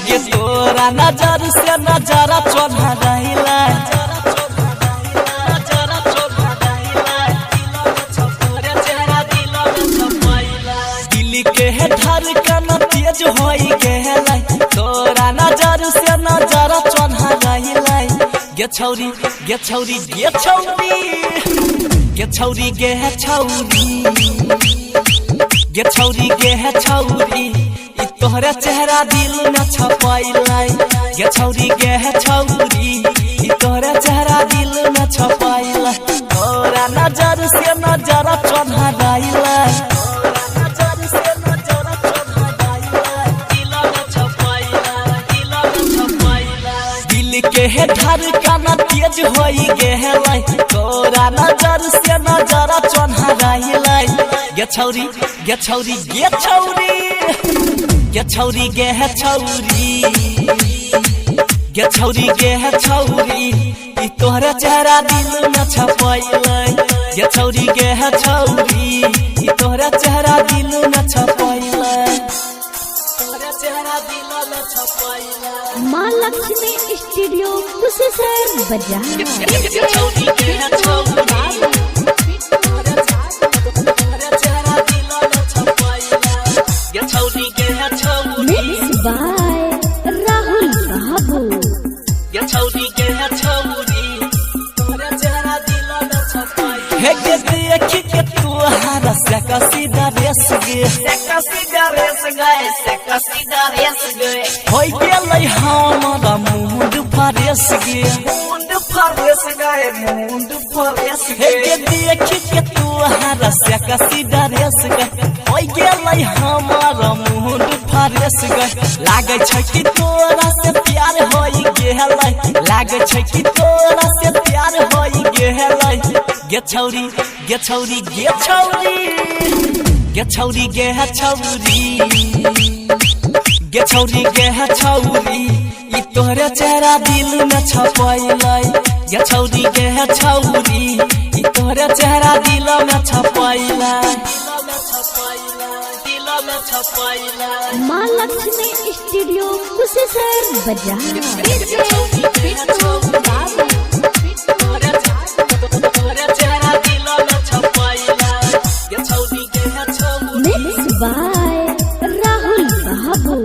गे तोरा नजर से नजरा चढ़ा रहिला दिल के धड़कन तेज होई गेलै तोरा नजर से नजरा चढ़ा रहिला गे छौरी गे छौरी गे छौरी गे छौरी गे छौरी गे छौरी गे छौरी तोहरा चेहरा दिल में छपाइलाई गे छौरी गे छौरी तोहरा चेहरा दिल में छपाइलाई तोरा नजर से नजरा चढ़ा रहिला दिल के धड़कन तेज होई गेलै तोरा नजर से नजरा चढ़ा रहिला गे छौरी गे छौरी गे छौरी गे छौरी गे छौरी गे छौरी गे छौरी तोहरा चेहरा दिल में छपाइलै गे छौरी गे छौरी तोहरा चेहरा दिल में छपाइलै तोहरा चेहरा दिल में छपाइलै मां लक्ष्मी स्टूडियो कुशेश्वर बाजार गे छौरी गे छौरी राहुल बाबू गे देखी के तोहरा से कसीदा रेस गे होई गेलै हमरा मुंड फरेस गे गे देखी के तोहरा से कसीदा रेस गे होई गेलै हमरा मुंड फरेस गे लागे छै कि तोरा से प्यार होई गेलै लागे छै कि तोरा से प्यार होई गेलै गे छौरी गे छौरी गे छौरी गे छौरी गे छौरी गे छौरी गे छौरी तोहरा चेहरा दिल में छपाइलै गे छौरी गे छौरी तोहरा चेहरा दिल में छपाइलै मां लक्ष्मी स्टूडियो कुशेश्वर बाजार राहुल बाबू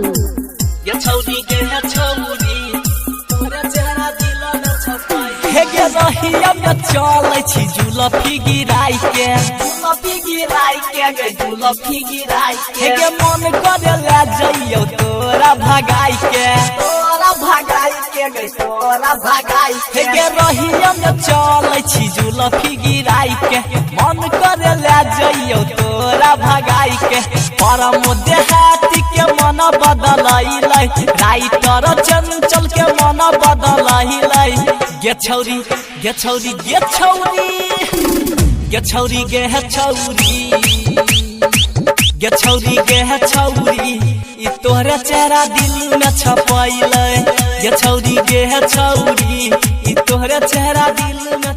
गे रहिया में चलै छी जुलफी गिराई के गे मन करे ले जइयो तोरा भगाई के गे रहिया में चलै छी जुलफी गिराई के मन करे ले जइयो तोरा भगाई के परम देहाती के मन बदलैलै राइटर चंचल के मन बदलैलै गे छौरी गे छौरी गे छौरी गे छौरी गे छौरी गे छौरी गे छौरी तोहरा चेहरा दिल में छपाइलै गे छौरी गे छौरी तोहरा चेहरा दिल में